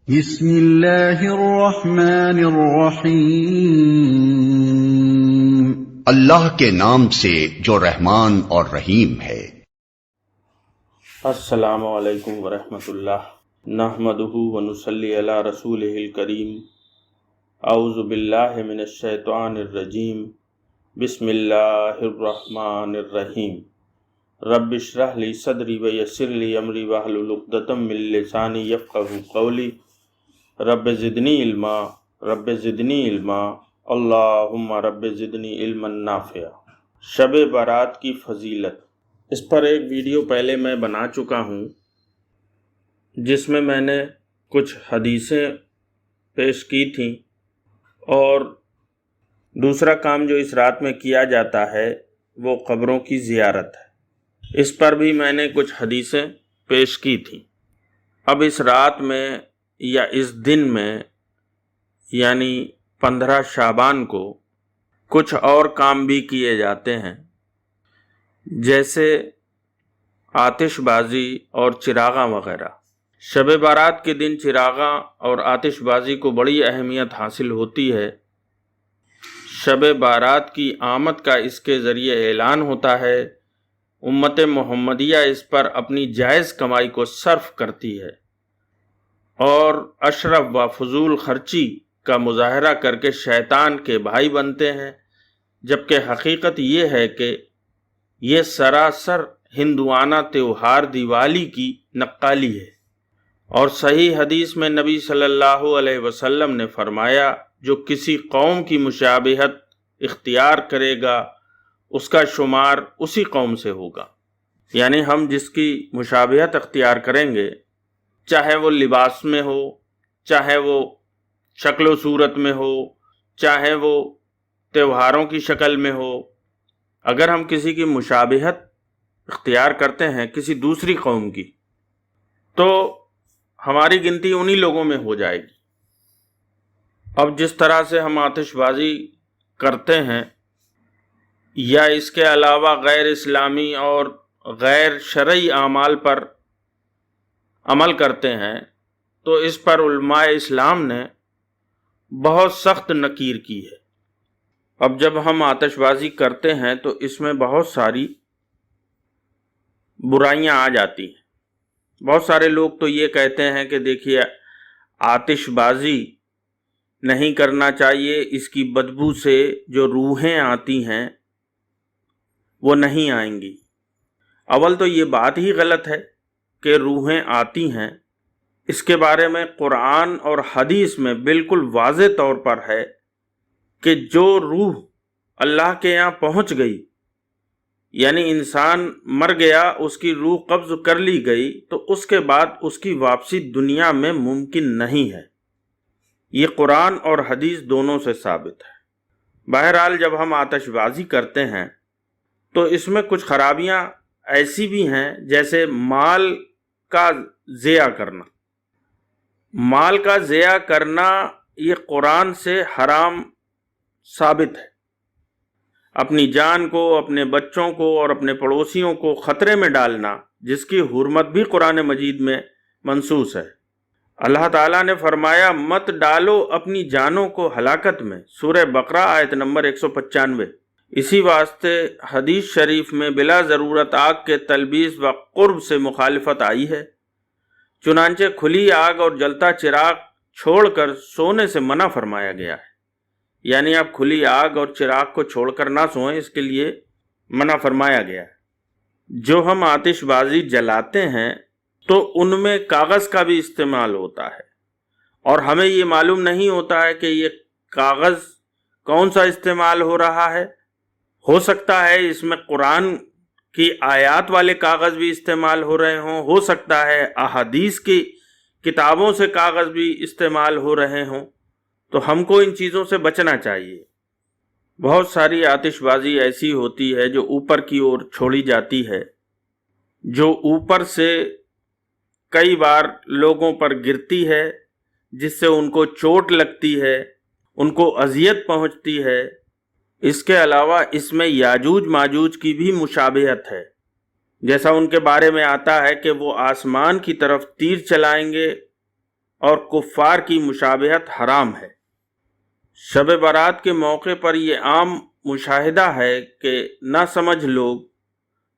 بسم اللہ الرحمن الرحیم۔ اللہ کے نام سے جو رحمان اور رحیم ہے۔ السلام علیکم ورحمۃ اللہ، نحمدہ ونصلی علی رسولہ الکریم۔ اعوذ باللہ من الشیطان الرجیم، بسم اللہ الرحمن الرحیم۔ رب اشرح لی صدری ویسر لی امری واحلل عقدۃ من لسانی یفقہوا قولی۔ رب زدنی علما، رب زدنی علما، اللہم رب زدنی علما نافعا۔ شب برات کی فضیلت، اس پر ایک ویڈیو پہلے میں بنا چکا ہوں جس میں نے کچھ حدیثیں پیش کی تھیں، اور دوسرا کام جو اس رات میں کیا جاتا ہے وہ قبروں کی زیارت ہے۔ اس پر بھی میں نے کچھ حدیثیں پیش کی تھیں۔ اب اس رات میں یا اس دن میں یعنی 15 شعبان کو کچھ اور کام بھی کیے جاتے ہیں، جیسے آتش بازی اور چراغاں وغیرہ۔ شب بارات کے دن چراغاں اور آتش بازی کو بڑی اہمیت حاصل ہوتی ہے۔ شب بارات کی آمد کا اس کے ذریعے اعلان ہوتا ہے، امت محمدیہ اس پر اپنی جائز کمائی کو صرف کرتی ہے اور اشرف و فضول خرچی کا مظاہرہ کر کے شیطان کے بھائی بنتے ہیں، جبکہ حقیقت یہ ہے کہ یہ سراسر ہندوانہ تہوار دیوالی کی نقالی ہے۔ اور صحیح حدیث میں نبی صلی اللہ علیہ وسلم نے فرمایا، جو کسی قوم کی مشابہت اختیار کرے گا اس کا شمار اسی قوم سے ہوگا۔ یعنی ہم جس کی مشابہت اختیار کریں گے، چاہے وہ لباس میں ہو، چاہے وہ شکل و صورت میں ہو، چاہے وہ تہواروں کی شکل میں ہو، اگر ہم کسی کی مشابہت اختیار کرتے ہیں کسی دوسری قوم کی، تو ہماری گنتی انہی لوگوں میں ہو جائے گی۔ اب جس طرح سے ہم آتش بازی کرتے ہیں یا اس کے علاوہ غیر اسلامی اور غیر شرعی اعمال پر عمل کرتے ہیں، تو اس پر علماء اسلام نے بہت سخت نکیر کی ہے۔ اب جب ہم آتش بازی کرتے ہیں تو اس میں بہت ساری برائیاں آ جاتی ہیں۔ بہت سارے لوگ تو یہ کہتے ہیں کہ دیکھیے، آتش بازی نہیں کرنا چاہیے، اس کی بدبو سے جو روحیں آتی ہیں وہ نہیں آئیں گی۔ اول تو یہ بات ہی غلط ہے کہ روحیں آتی ہیں۔ اس کے بارے میں قرآن اور حدیث میں بالکل واضح طور پر ہے کہ جو روح اللہ کے یہاں پہنچ گئی، یعنی انسان مر گیا، اس کی روح قبض کر لی گئی، تو اس کے بعد اس کی واپسی دنیا میں ممکن نہیں ہے۔ یہ قرآن اور حدیث دونوں سے ثابت ہے۔ بہرحال جب ہم آتش بازی کرتے ہیں تو اس میں کچھ خرابیاں ایسی بھی ہیں، جیسے مال کا ضیاع کرنا۔ مال کا ضیاع کرنا یہ قرآن سے حرام ثابت ہے۔ اپنی جان کو، اپنے بچوں کو اور اپنے پڑوسیوں کو خطرے میں ڈالنا، جس کی حرمت بھی قرآن مجید میں منصوص ہے۔ اللہ تعالیٰ نے فرمایا، مت ڈالو اپنی جانوں کو ہلاکت میں، سورہ بقرہ آیت نمبر 195۔ اسی واسطے حدیث شریف میں بلا ضرورت آگ کے تلبیس و قرب سے مخالفت آئی ہے، چنانچہ کھلی آگ اور جلتا چراغ چھوڑ کر سونے سے منع فرمایا گیا ہے۔ یعنی آپ کھلی آگ اور چراغ کو چھوڑ کر نہ سوئیں، اس کے لیے منع فرمایا گیا ہے۔ جو ہم آتش بازی جلاتے ہیں تو ان میں کاغذ کا بھی استعمال ہوتا ہے، اور ہمیں یہ معلوم نہیں ہوتا ہے کہ یہ کاغذ کون سا استعمال ہو رہا ہے۔ ہو سکتا ہے اس میں قرآن کی آیات والے کاغذ بھی استعمال ہو رہے ہوں، ہو سکتا ہے احادیث کی کتابوں سے کاغذ بھی استعمال ہو رہے ہوں، تو ہم کو ان چیزوں سے بچنا چاہیے۔ بہت ساری آتش بازی ایسی ہوتی ہے جو اوپر کی اور چھوڑی جاتی ہے، جو اوپر سے کئی بار لوگوں پر گرتی ہے، جس سے ان کو چوٹ لگتی ہے، ان کو اذیت پہنچتی ہے۔ اس کے علاوہ اس میں یاجوج ماجوج کی بھی مشابہت ہے، جیسا ان کے بارے میں آتا ہے کہ وہ آسمان کی طرف تیر چلائیں گے اور کفار کی مشابہت حرام ہے۔ شب برات کے موقع پر یہ عام مشاہدہ ہے کہ نہ سمجھ لوگ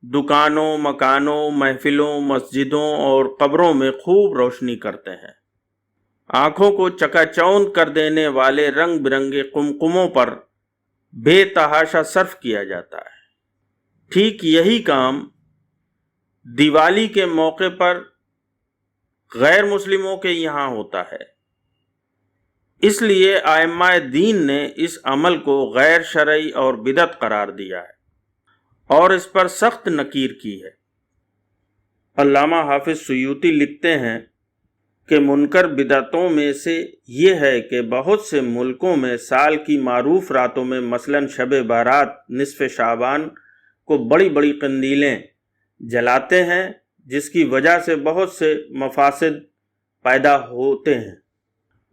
دکانوں، مکانوں، محفلوں، مسجدوں اور قبروں میں خوب روشنی کرتے ہیں۔ آنکھوں کو چکا چوند کر دینے والے رنگ برنگے قمقموں پر بے تحاشا صرف کیا جاتا ہے۔ ٹھیک یہی کام دیوالی کے موقع پر غیر مسلموں کے یہاں ہوتا ہے۔ اس لیے ائمہ دین نے اس عمل کو غیر شرعی اور بدعت قرار دیا ہے اور اس پر سخت نکیر کی ہے۔ علامہ حافظ سیوطی لکھتے ہیں کہ منکر بدعتوں میں سے یہ ہے کہ بہت سے ملکوں میں سال کی معروف راتوں میں مثلاً شب بارات، نصف شعبان کو بڑی بڑی قندیلیں جلاتے ہیں، جس کی وجہ سے بہت سے مفاسد پیدا ہوتے ہیں۔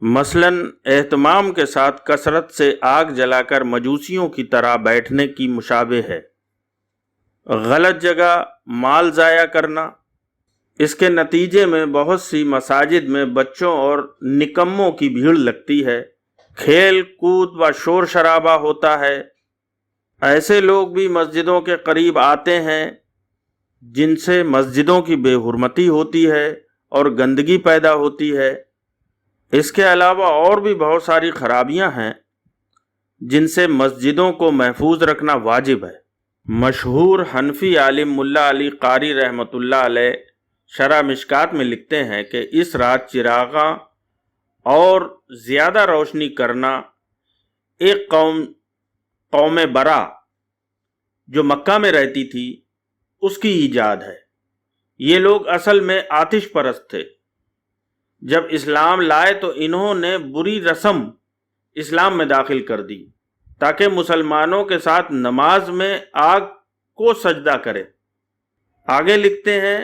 مثلاً اہتمام کے ساتھ کثرت سے آگ جلا کر مجوسیوں کی طرح بیٹھنے کی مشابہ ہے۔ غلط جگہ مال ضائع کرنا، اس کے نتیجے میں بہت سی مساجد میں بچوں اور نکموں کی بھیڑ لگتی ہے، کھیل کود و شور شرابہ ہوتا ہے۔ ایسے لوگ بھی مسجدوں کے قریب آتے ہیں جن سے مسجدوں کی بے حرمتی ہوتی ہے اور گندگی پیدا ہوتی ہے۔ اس کے علاوہ اور بھی بہت ساری خرابیاں ہیں جن سے مسجدوں کو محفوظ رکھنا واجب ہے۔ مشہور حنفی عالم ملا علی قاری رحمۃ اللہ علیہ شرح مشکات میں لکھتے ہیں کہ اس رات چراغاں اور زیادہ روشنی کرنا ایک قوم برا جو مکہ میں رہتی تھی اس کی ایجاد ہے۔ یہ لوگ اصل میں آتش پرست تھے۔ جب اسلام لائے تو انہوں نے بری رسم اسلام میں داخل کر دی تاکہ مسلمانوں کے ساتھ نماز میں آگ کو سجدہ کرے۔ آگے لکھتے ہیں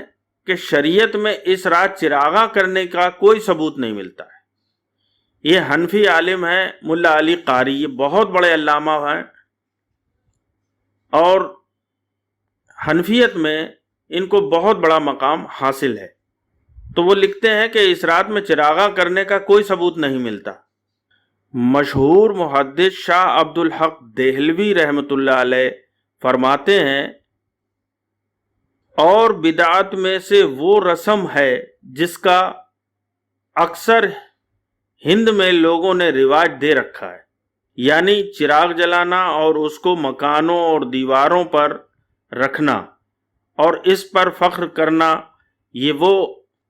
کہ شریعت میں اس رات چراغاں کرنے کا کوئی ثبوت نہیں ملتا ہے۔ یہ حنفی عالم ہیں ملا علی قاری، یہ بہت بڑے علامہ ہیں اور حنفیت میں ان کو بہت بڑا مقام حاصل ہے۔ تو وہ لکھتے ہیں کہ اس رات میں چراغاں کرنے کا کوئی ثبوت نہیں ملتا۔ مشہور محدث شاہ عبد الحق دہلوی رحمۃ اللہ علیہ فرماتے ہیں، اور بدعت میں سے وہ رسم ہے جس کا اکثر ہند میں لوگوں نے رواج دے رکھا ہے، یعنی چراغ جلانا اور اس کو مکانوں اور دیواروں پر رکھنا اور اس پر فخر کرنا، یہ وہ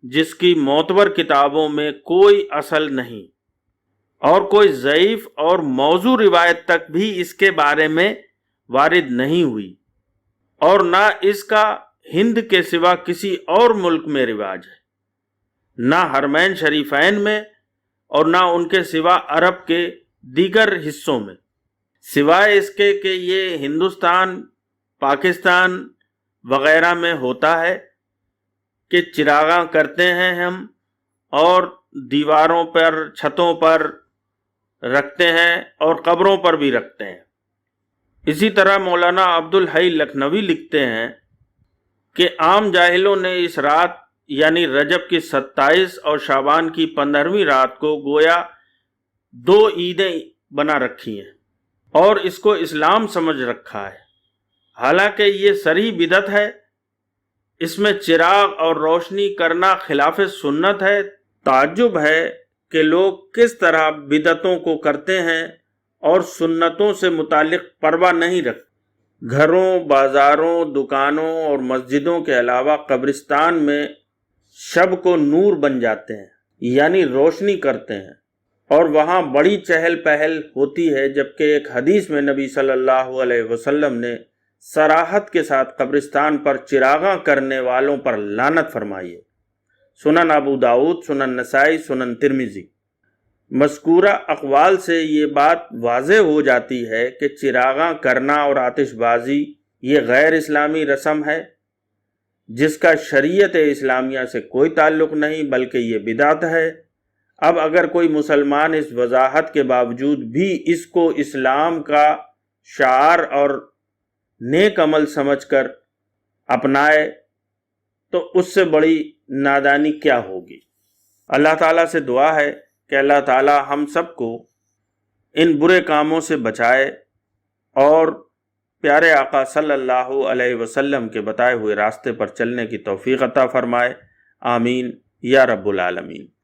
جس کی معتبر کتابوں میں کوئی اصل نہیں اور کوئی ضعیف اور موضوع روایت تک بھی اس کے بارے میں وارد نہیں ہوئی، اور نہ اس کا ہند کے سوا کسی اور ملک میں رواج ہے، نہ حرمین شریفین میں اور نہ ان کے سوا عرب کے دیگر حصوں میں، سوائے اس کے کہ یہ ہندوستان، پاکستان وغیرہ میں ہوتا ہے کہ چراغاں کرتے ہیں ہم اور دیواروں پر، چھتوں پر رکھتے ہیں اور قبروں پر بھی رکھتے ہیں۔ اسی طرح مولانا عبد الحی لکھنوی لکھتے ہیں کہ عام جاہلوں نے اس رات یعنی رجب کی 27 اور شعبان کی 15ویں رات کو گویا 2 عیدیں بنا رکھی ہیں اور اس کو اسلام سمجھ رکھا ہے، حالانکہ یہ صریح بدعت ہے۔ اس میں چراغ اور روشنی کرنا خلاف سنت ہے۔ تعجب ہے کہ لوگ کس طرح بدعتوں کو کرتے ہیں اور سنتوں سے متعلق پرواہ نہیں رکھتے۔ گھروں، بازاروں، دکانوں اور مسجدوں کے علاوہ قبرستان میں شب کو نور بن جاتے ہیں، یعنی روشنی کرتے ہیں، اور وہاں بڑی چہل پہل ہوتی ہے، جبکہ ایک حدیث میں نبی صلی اللہ علیہ وسلم نے صراحت کے ساتھ قبرستان پر چراغاں کرنے والوں پر لعنت فرمائی ہے۔ سنن ابو داؤد، سنن نسائی، سنن ترمذی۔ مذکورہ اقوال سے یہ بات واضح ہو جاتی ہے کہ چراغاں کرنا اور آتش بازی یہ غیر اسلامی رسم ہے جس کا شریعت اسلامیہ سے کوئی تعلق نہیں، بلکہ یہ بدعت ہے۔ اب اگر کوئی مسلمان اس وضاحت کے باوجود بھی اس کو اسلام کا شعار اور نیک عمل سمجھ کر اپنائے تو اس سے بڑی نادانی کیا ہوگی۔ اللہ تعالیٰ سے دعا ہے کہ اللہ تعالیٰ ہم سب کو ان برے کاموں سے بچائے اور پیارے آقا صلی اللہ علیہ وسلم کے بتائے ہوئے راستے پر چلنے کی توفیق عطا فرمائے، آمین یا رب العالمین۔